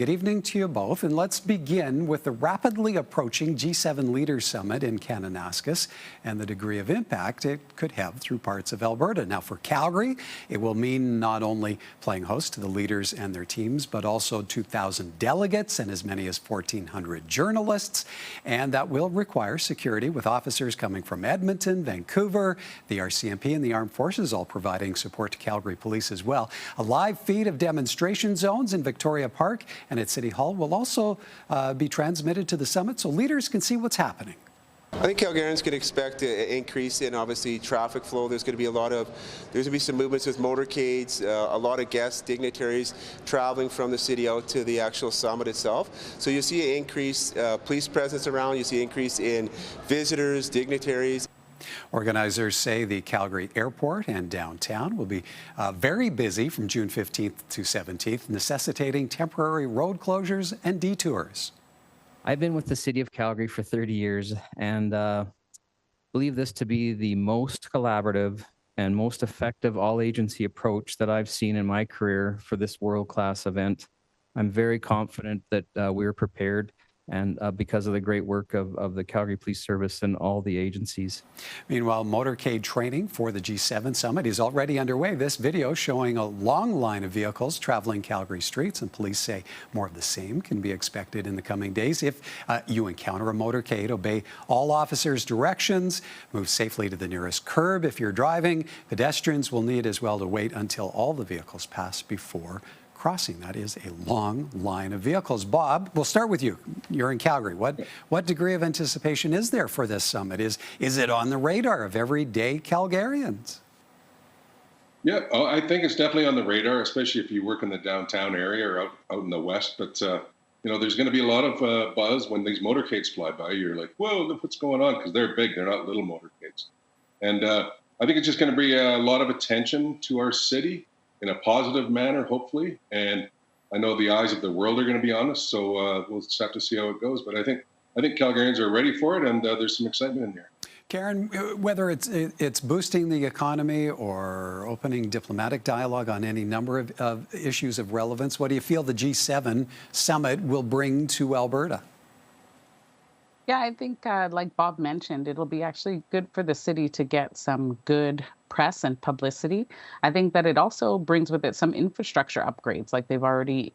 Good evening to you both. And let's begin with the rapidly approaching G7 Leaders Summit in Kananaskis and the degree of impact it could have through parts of Alberta. Now, for Calgary, it will mean not only playing host to the leaders and their teams, but also 2,000 delegates and as many as 1,400 journalists. And that will require security with officers coming from Edmonton, Vancouver, the RCMP and the Armed Forces all providing support to Calgary Police as well. A live feed of demonstration zones in Victoria Park and at City Hall will also be transmitted to the summit so leaders can see what's happening. I think Calgarians can expect an increase in obviously traffic flow. There's going to be some movements with motorcades, a lot of guests, dignitaries traveling from the city out to the actual summit itself. So you'll see an increased police presence around. You see an increase in visitors, dignitaries. Organizers say the Calgary airport and downtown will be very busy from June 15th to 17th, necessitating temporary road closures and detours. I've been with the city of Calgary for 30 years and believe this to be the most collaborative and most effective all-agency approach that I've seen in my career for this world-class event. I'm very confident that we're prepared and because of the great work of the Calgary Police Service and all the agencies. Meanwhile, motorcade training for the G7 summit is already underway. This video showing a long line of vehicles traveling Calgary streets, and police say more of the same can be expected in the coming days. If you encounter a motorcade, obey all officers' directions, move safely to the nearest curb. If you're driving, pedestrians will need as well to wait until all the vehicles pass before crossing. That is a long line of vehicles. Bob, we'll start with you. You're in Calgary. What degree of anticipation is there for this summit? Is it on the radar of everyday Calgarians? Yeah, I think it's definitely on the radar, especially if you work in the downtown area or out in the west. But there's going to be a lot of buzz when these motorcades fly by. You're like, whoa, look what's going on, because they're big. They're not little motorcades. And I think it's just going to bring a lot of attention to our city in a positive manner, hopefully. And I know the eyes of the world are going to be on us, so we'll just have to see how it goes. But I think Calgarians are ready for it, and there's some excitement in here. Karen, whether it's boosting the economy or opening diplomatic dialogue on any number of issues of relevance, what do you feel the G7 summit will bring to Alberta? Yeah, I think like Bob mentioned, it'll be actually good for the city to get some good press and publicity. I think that it also brings with it some infrastructure upgrades, like they've already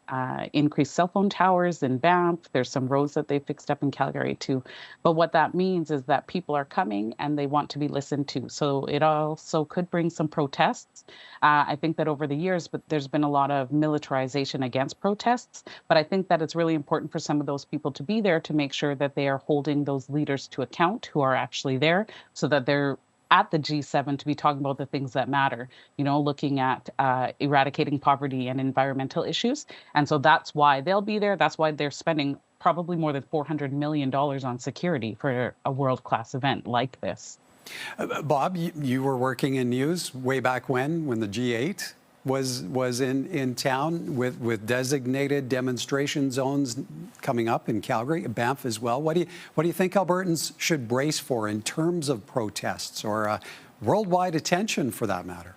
increased cell phone towers in Banff. There's some roads that they fixed up in Calgary too. But what that means is that people are coming and they want to be listened to. So it also could bring some protests. I think that over the years, but there's been a lot of militarization against protests. But I think that it's really important for some of those people to be there to make sure that they are holding those leaders to account who are actually there, so that they're at the G7 to be talking about the things that matter, looking at eradicating poverty and environmental issues. And so that's why they'll be there. That's why they're spending probably more than $400 million on security for a world-class event like this. Bob, you were working in news way back when the G8 was in town with designated demonstration zones coming up in Calgary, Banff as well. What do you think Albertans should brace for in terms of protests or worldwide attention for that matter?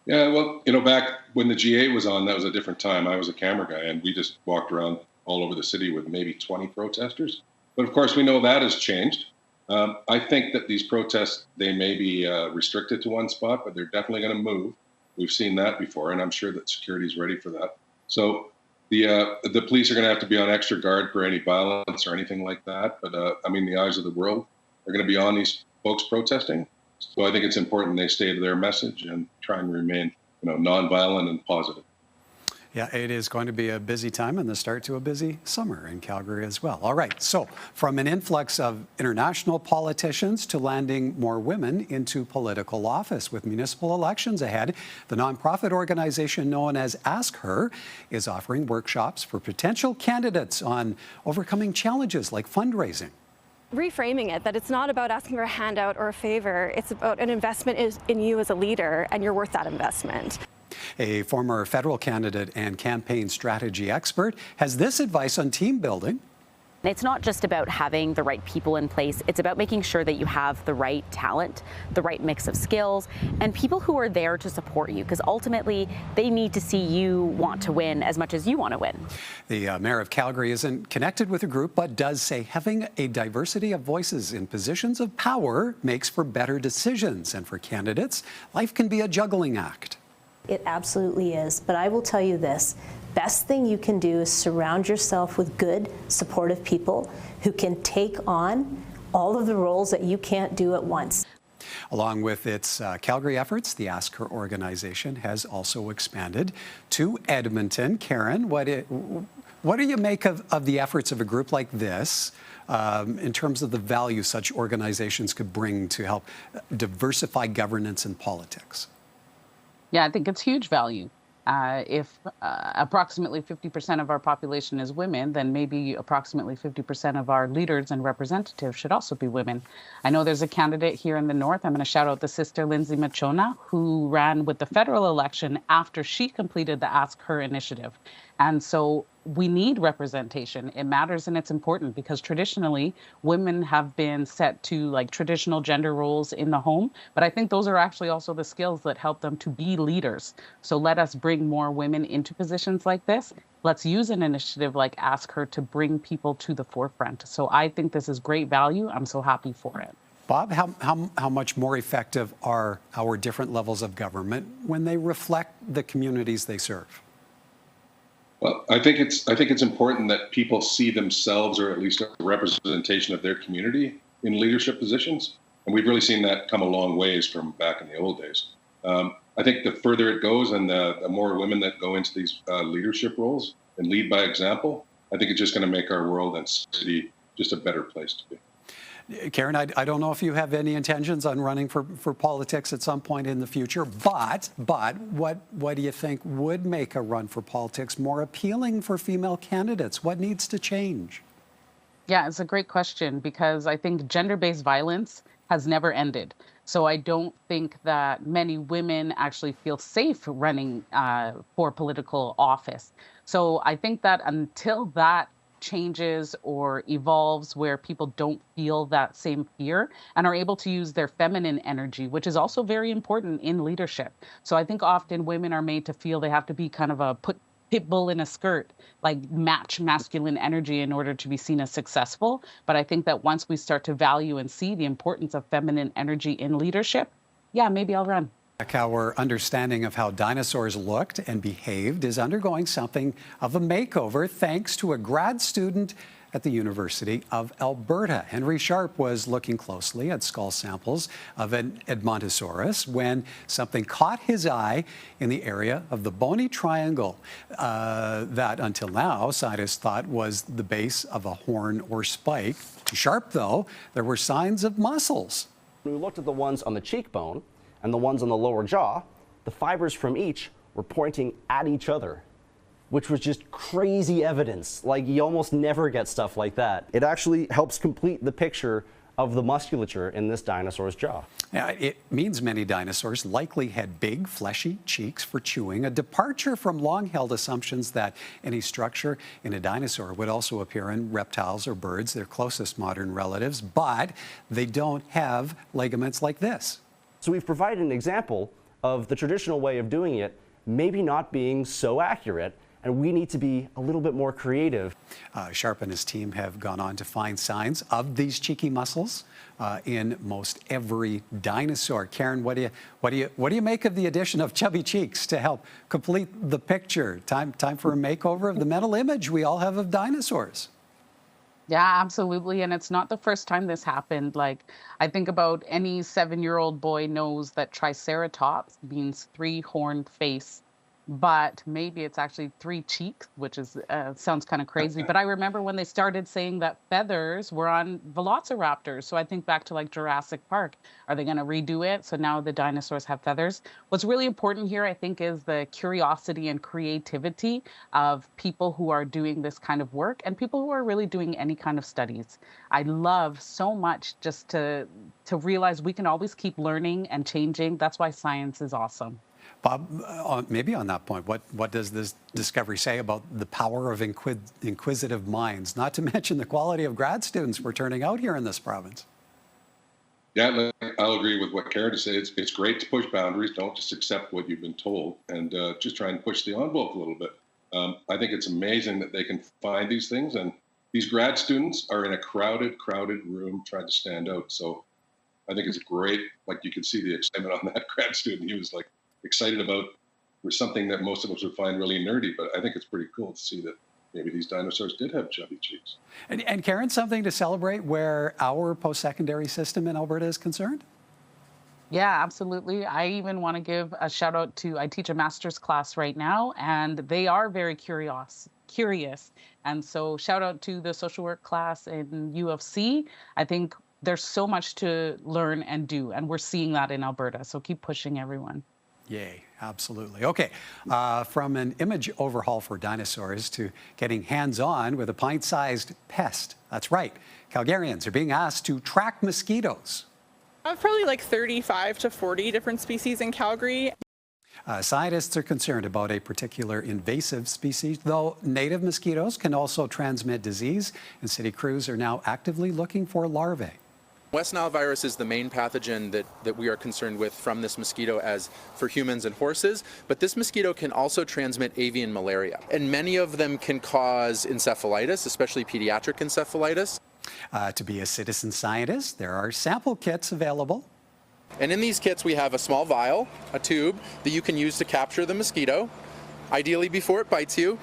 Yeah, well, back when the G8 was on, that was a different time. I was a camera guy, and we just walked around all over the city with maybe 20 protesters. But of course, we know that has changed. I think that these protests, they may be restricted to one spot, but they're definitely going to move. We've seen that before, and I'm sure that security is ready for that. So the police are going to have to be on extra guard for any violence or anything like that. But the eyes of the world are going to be on these folks protesting. So I think it's important they stay to their message and try and remain, nonviolent and positive. Yeah, it is going to be a busy time and the start to a busy summer in Calgary as well. All right, so from an influx of international politicians to landing more women into political office with municipal elections ahead, the nonprofit organization known as Ask Her is offering workshops for potential candidates on overcoming challenges like fundraising. Reframing it, that it's not about asking for a handout or a favor, it's about an investment in you as a leader, and you're worth that investment. A former federal candidate and campaign strategy expert has this advice on team building. It's not just about having the right people in place, it's about making sure that you have the right talent, the right mix of skills, and people who are there to support you, because ultimately they need to see you want to win as much as you want to win. The mayor of Calgary isn't connected with the group, but does say having a diversity of voices in positions of power makes for better decisions. And for candidates, life can be a juggling act. It absolutely is. But I will tell you this. Best thing you can do is surround yourself with good, supportive people who can take on all of the roles that you can't do at once. Along with its Calgary efforts, the Ask Her organization has also expanded to Edmonton. Karen, what do you make of the efforts of a group like this in terms of the value such organizations could bring to help diversify governance and politics? Yeah, I think it's huge value. If approximately 50% of our population is women, then maybe approximately 50% of our leaders and representatives should also be women. I know there's a candidate here in the north. I'm going to shout out the sister Lindsay Machona, who ran with the federal election after she completed the Ask Her initiative. And so we need representation. It matters and it's important because traditionally women have been set to like traditional gender roles in the home. But I think those are actually also the skills that help them to be leaders. So let us bring more women into positions like this. Let's use an initiative like Ask Her to bring people to the forefront. So I think this is great value. I'm so happy for it. Bob, how much more effective are our different levels of government when they reflect the communities they serve? Well, I think it's important that people see themselves, or at least a representation of their community, in leadership positions, and we've really seen that come a long ways from back in the old days. I think the further it goes, and the more women that go into these leadership roles and lead by example, I think it's just going to make our world and city just a better place to be. Karen, I don't know if you have any intentions on running for politics at some point in the future, but what do you think would make a run for politics more appealing for female candidates? What needs to change? Yeah, it's a great question because I think gender-based violence has never ended. So I don't think that many women actually feel safe running for political office. So I think that until that changes or evolves where people don't feel that same fear and are able to use their feminine energy, which is also very important in leadership. So I think often women are made to feel they have to be kind of a pit bull in a skirt, like match masculine energy in order to be seen as successful. But I think that once we start to value and see the importance of feminine energy in leadership, yeah, maybe I'll run. Our understanding of how dinosaurs looked and behaved is undergoing something of a makeover thanks to a grad student at the University of Alberta. Henry Sharp was looking closely at skull samples of an Edmontosaurus when something caught his eye in the area of the bony triangle that until now scientists thought was the base of a horn or spike. To Sharp, though, there were signs of muscles. When we looked at the ones on the cheekbone and the ones on the lower jaw, the fibers from each were pointing at each other, which was just crazy evidence. Like, you almost never get stuff like that. It actually helps complete the picture of the musculature in this dinosaur's jaw. Now, it means many dinosaurs likely had big, fleshy cheeks for chewing, a departure from long-held assumptions that any structure in a dinosaur would also appear in reptiles or birds, their closest modern relatives, but they don't have ligaments like this. So we've provided an example of the traditional way of doing it maybe not being so accurate, and we need to be a little bit more creative. Sharp and his team have gone on to find signs of these cheeky muscles in most every dinosaur. Karen, what do you make of the addition of chubby cheeks to help complete the picture? Time for a makeover of the mental image we all have of dinosaurs. Yeah, absolutely. And it's not the first time this happened. Like, I think about any 7-year-old boy knows that Triceratops means 3-horned face. But maybe it's actually 3 cheeks, which is sounds kind of crazy. But I remember when they started saying that feathers were on velociraptors. So I think back to like Jurassic Park. Are they going to redo it? So now the dinosaurs have feathers. What's really important here, I think, is the curiosity and creativity of people who are doing this kind of work and people who are really doing any kind of studies. I love so much just to realize we can always keep learning and changing. That's why science is awesome. Bob, maybe on that point, what does this discovery say about the power of inquisitive minds, not to mention the quality of grad students we're turning out here in this province? Yeah, I'll agree with what Karen said. It's great to push boundaries. Don't just accept what you've been told, and just try and push the envelope a little bit. I think it's amazing that they can find these things, and these grad students are in a crowded room trying to stand out. So I think it's great. Like, you could see the excitement on that grad student. He was like excited about something that most of us would find really nerdy, but I think it's pretty cool to see that maybe these dinosaurs did have chubby cheeks. And Karen, something to celebrate where our post-secondary system in Alberta is concerned? Yeah, absolutely. I even want to give a shout out to, I teach a master's class right now, and they are very curious. And so shout out to the social work class in U of C. I think there's so much to learn and do, and we're seeing that in Alberta. So keep pushing, everyone. Yay, absolutely. Okay, from an image overhaul for dinosaurs to getting hands-on with a pint-sized pest. That's right, Calgarians are being asked to track mosquitoes. Probably like 35 to 40 different species in Calgary. Scientists are concerned about a particular invasive species, though native mosquitoes can also transmit disease, and city crews are now actively looking for larvae. West Nile virus is the main pathogen that we are concerned with from this mosquito as for humans and horses, but this mosquito can also transmit avian malaria, and many of them can cause encephalitis, especially pediatric encephalitis. To be a citizen scientist, there are sample kits available. And in these kits we have a small vial, a tube, that you can use to capture the mosquito, ideally before it bites you.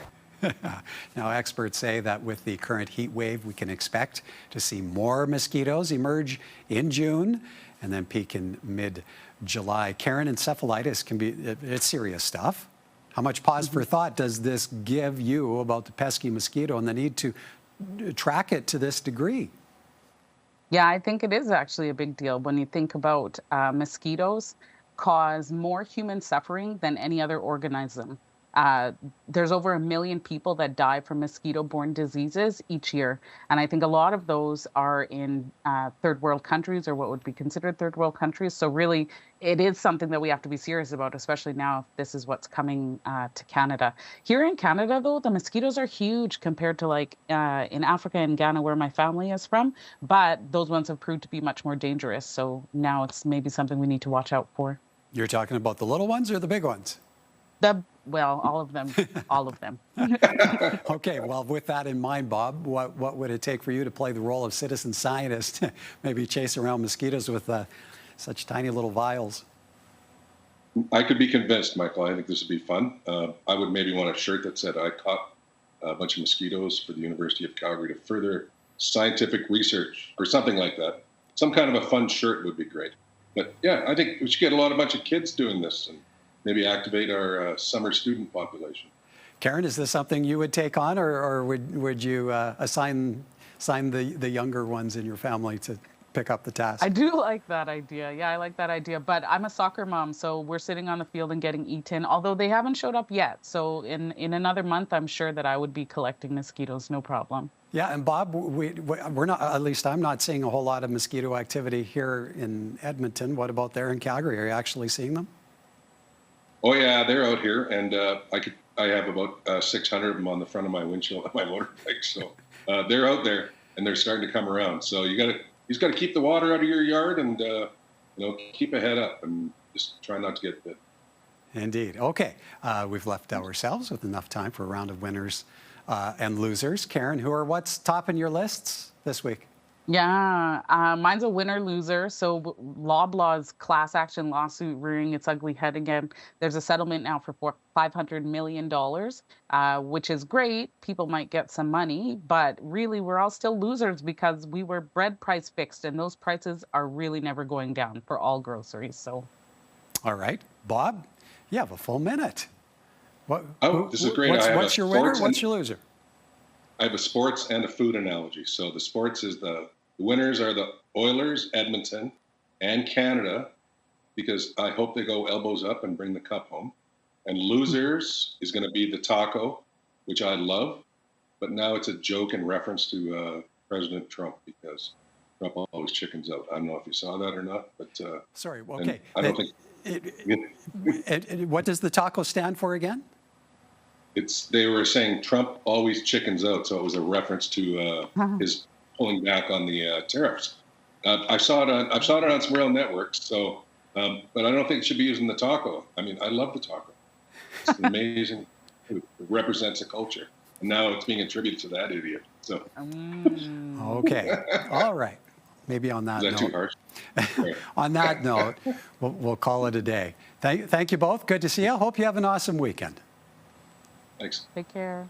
Now, experts say that with the current heat wave, we can expect to see more mosquitoes emerge in June and then peak in mid-July. Karen, encephalitis can be, it's serious stuff. How much pause for thought does this give you about the pesky mosquito and the need to track it to this degree? Yeah, I think it is actually a big deal when you think about mosquitoes cause more human suffering than any other organism. There's over 1 million people that die from mosquito-borne diseases each year. And I think a lot of those are in third world countries, or what would be considered third world countries. So really, it is something that we have to be serious about, especially now if this is what's coming to Canada. Here in Canada, though, the mosquitoes are huge compared to like in Africa and Ghana, where my family is from. But those ones have proved to be much more dangerous. So now it's maybe something we need to watch out for. You're talking about the little ones or the big ones? Well, all of them, all of them. Okay, well, with that in mind, Bob, what would it take for you to play the role of citizen scientist, maybe chase around mosquitoes with such tiny little vials? I could be convinced, Michael. I think this would be fun. I would maybe want a shirt that said, I caught a bunch of mosquitoes for the University of Calgary to further scientific research, or something like that. Some kind of a fun shirt would be great. But yeah, I think we should get a bunch of kids doing this and maybe activate our summer student population. Karen, is this something you would take on, or would you assign the younger ones in your family to pick up the task? I do like that idea. Yeah, I like that idea. But I'm a soccer mom, so we're sitting on the field and getting eaten, although they haven't showed up yet. So in another month, I'm sure that I would be collecting mosquitoes, no problem. Yeah, and Bob, we're not, at least I'm not seeing a whole lot of mosquito activity here in Edmonton. What about there in Calgary? Are you actually seeing them? Oh yeah, they're out here, and I have about 600 of them on the front of my windshield of my motorbike. So they're out there, and they're starting to come around. So you just got to keep the water out of your yard, and keep a head up, and just try not to get bit. Indeed. Okay, we've left ourselves with enough time for a round of winners and losers. Karen, what's topping your lists this week? Yeah, mine's a winner-loser. So Loblaw's class action lawsuit rearing its ugly head again. There's a settlement now for $500 million, which is great. People might get some money, but really we're all still losers because we were bread price fixed, and those prices are really never going down for all groceries. So, all right, Bob, you have a full minute. This is great. What's your winner? What's your loser? I have a sports and a food analogy. So the sports is the winners are the Oilers, Edmonton, and Canada, because I hope they go elbows up and bring the cup home. And losers is going to be the taco, which I love, but now it's a joke in reference to President Trump, because Trump always chickens out. I don't know if you saw that or not, but sorry. Okay. I don't think What does the taco stand for again? They were saying Trump always chickens out, so it was a reference to his pulling back on the tariffs. I saw it on some real networks. So, but I don't think it should be using the taco. I mean, I love the taco. It's an amazing food. It represents a culture, and now it's being attributed to that idiot. So, okay, all right. Maybe on that is that note. too harsh? Right. On that note, we'll call it a day. Thank you both. Good to see you. Hope you have an awesome weekend. Thanks. Take care.